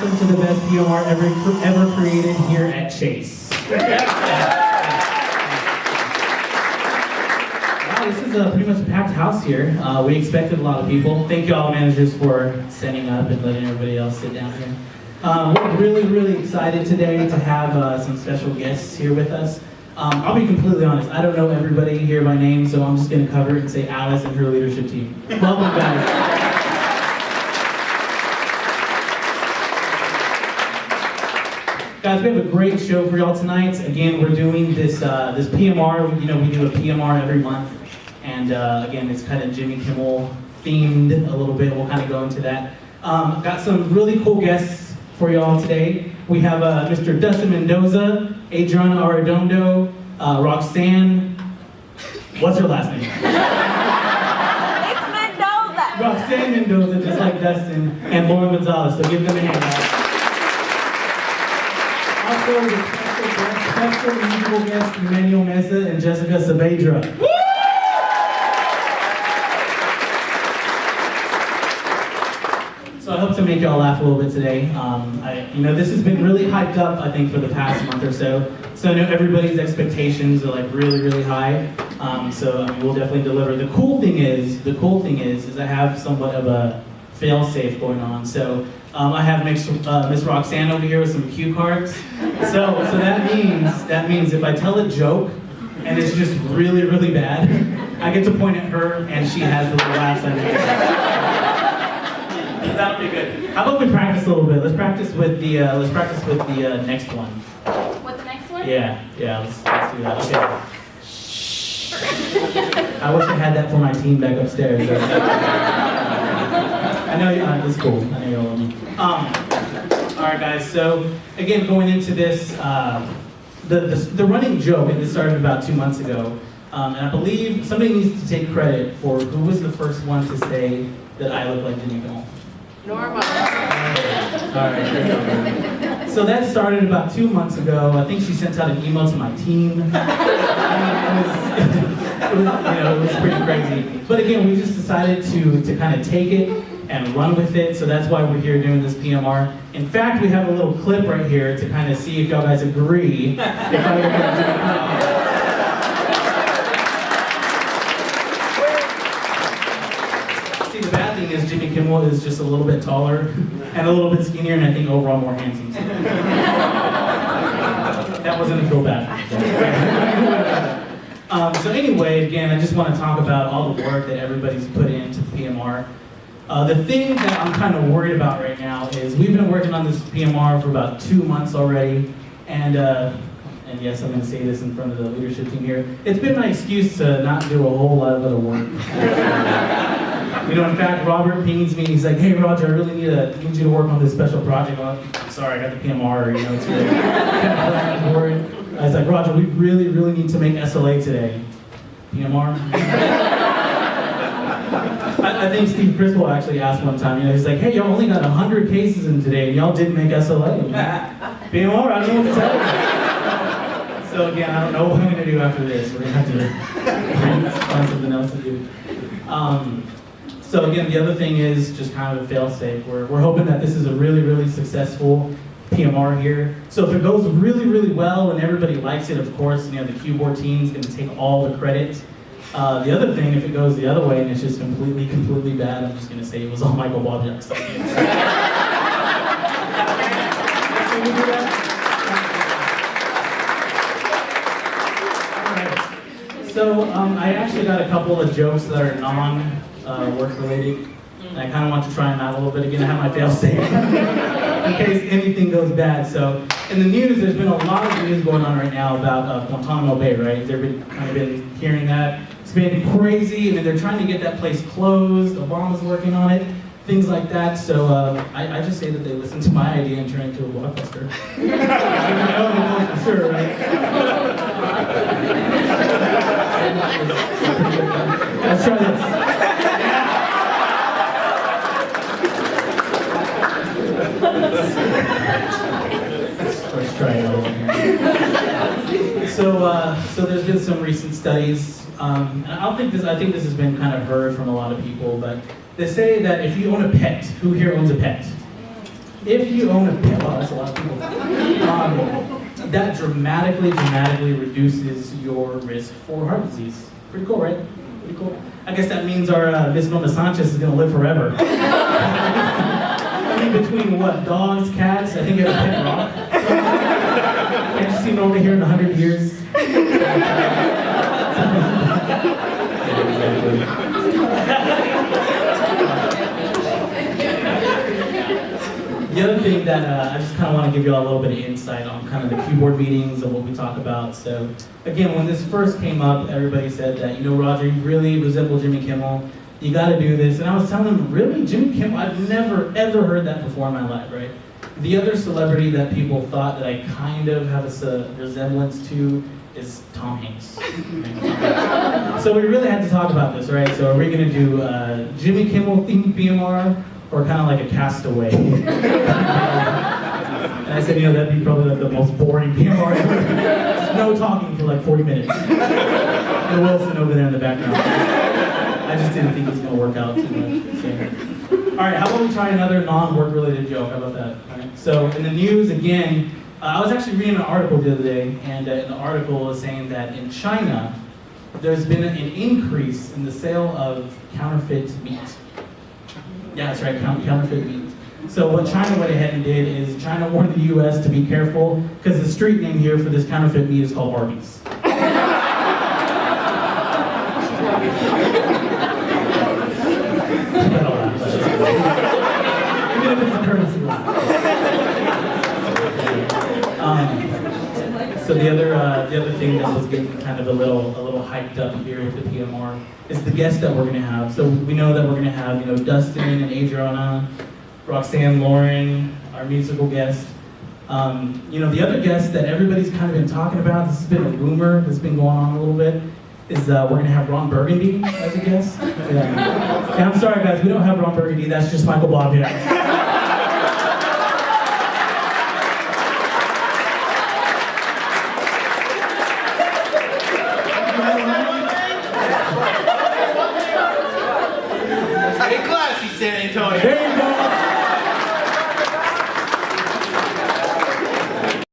welcome to the best PMR ever created here at Chase. Wow, this is pretty much a packed house here. We expected a lot of people. Thank you all managers for setting up and letting everybody else sit down here. We're really, really excited today to have some special guests here with us. I'll be completely honest, I don't know everybody here by name, so I'm just going to cover it and say Alice and her leadership team. Welcome, guys. Guys, we have a great show for y'all tonight. Again, we're doing this PMR. You know, we do a PMR every month, and again, it's kind of Jimmy Kimmel themed a little bit. We'll kind of go into that. Got some really cool guests for y'all today. We have Mr. Dustin Mendoza, Adriana Arredondo, Roxanne. What's her last name? It's Mendoza. Roxanne Mendoza, just like Dustin, and Lauren Gonzalez. So give them a hand, guys. Also, the special musical guests, Emmanuel Mesa and Jessica Saavedra. So I hope to make y'all laugh a little bit today. This has been really hyped up, I think, for the past month or so. So I know everybody's expectations are like really, really high. We'll definitely deliver. The cool thing is I have somewhat of a fail-safe going on. So I have Miss Roxanne over here with some cue cards. So that means if I tell a joke and it's just really, really bad, I get to point at her and she has the little laughs I make. That'll be good. How about we practice a little bit? Let's practice with the next one. What, the next one? Yeah. Let's do that. Okay. I wish I had that for my team back upstairs. I know it's cool. I know you all love me. All right, guys. So again, going into this, the running joke, and this started about 2 months ago, and I believe somebody needs to take credit for who was the first one to say that I look like Jimmy Kimmel. Norma. All right. So that started about 2 months ago. I think she sent out an email to my team. It was pretty crazy. But again, we just decided to kind of take it and run with it. So that's why we're here doing this PMR. In fact, we have a little clip right here to kind of see if y'all guys agree. If I look like Jimmy Kimmel. See, the bad thing is Jimmy Kimmel is just a little bit taller and a little bit skinnier, and I think overall more handsome. That wasn't a feel bad. So anyway, again, I just want to talk about all the work that everybody's put into the PMR. The thing that I'm kind of worried about right now is we've been working on this PMR for about 2 months already, and yes, I'm going to say this in front of the leadership team here. It's been my excuse to not do a whole lot of other work. In fact, Robert pings me. He's like, "Hey, Roger, I really need you to work on this special project." I'm sorry, I got the PMR. It's really kind of for it. I was like, "Roger, we really, really need to make SLA today." PMR. I think Steve Criswell actually asked one time. He's like, "Hey, y'all only got 100 cases in today, and y'all didn't make SLA." PMR, I don't know what to tell you. So again, I don't know what I'm going to do after this. We're going to have to find something else to do. So again, the other thing is just kind of a fail-safe. We're hoping that this is a really, really successful PMR here. So if it goes really, really well and everybody likes it, of course, the keyboard team is going to take all the credit. The other thing, if it goes the other way and it's just completely, completely bad, I'm just going to say it was all Michael Bobjak's. Can we do that? So I actually got a couple of jokes that are non-work related, and I kind of want to try them out a little bit. Again, I have my fail-safe in case anything goes bad. So in the news, there's been a lot of news going on right now about Guantanamo Bay, right? They've kind of been hearing that. It's been crazy. They're trying to get that place closed. Obama's working on it. Things like that. So I just say that they listened to my idea and turned it into a blockbuster. For sure, right? Let's try this. Let's try it over here. So there's been some recent studies, and I think this has been kind of heard from a lot of people, but they say that if you own a pet, who here owns a pet? if you own a pet, wow, that's a lot of people. That dramatically reduces your risk for heart disease. Pretty cool, right? Pretty cool. I guess that means our Miss Nona Sanchez is gonna live forever. I mean, between what, dogs, cats, I think you have a pet rock. Can't you see Nona here in 100 years? The other thing that I just kind of want to give you all a little bit of insight on kind of the keyboard meetings and what we talk about. So again, when this first came up, everybody said that, you know, Roger, you really resemble Jimmy Kimmel. You got to do this. And I was telling them, really, Jimmy Kimmel? I've never, ever heard that before in my life, right? The other celebrity that people thought that I kind of have a resemblance to is Tom Hanks. So we really had to talk about this, right? So are we going to do Jimmy Kimmel themed PMR or kind of like a Castaway? And I said, you know, that'd be probably like the most boring PMR ever. Just no talking for like 40 minutes. And Wilson over there in the background. I just didn't think it was going to work out too much. So. All right, how about we try another non-work related joke? How about that? All right. So in the news, again, I was actually reading an article the other day, and the article was saying that in China, there's been an increase in the sale of counterfeit meat. Yeah, that's right, counterfeit meat. So what China went ahead and did is China warned the U.S. to be careful, because the street name here for this counterfeit meat is called Arby's. Even if it's a courtesy laugh. So the other thing that was getting kind of a little hyped up here with the PMR is the guests that we're going to have. So we know that we're going to have, you know, Dustin and Adriana, Roxanne, Lauren, our musical guest. You know, the other guest that everybody's kind of been talking about, this has been a rumor that's been going on a little bit, is we're going to have Ron Burgundy as a guest. Yeah, I'm sorry guys, we don't have Ron Burgundy, that's just Michael Bobbitt. Hey, classy, San Antonio. There you go.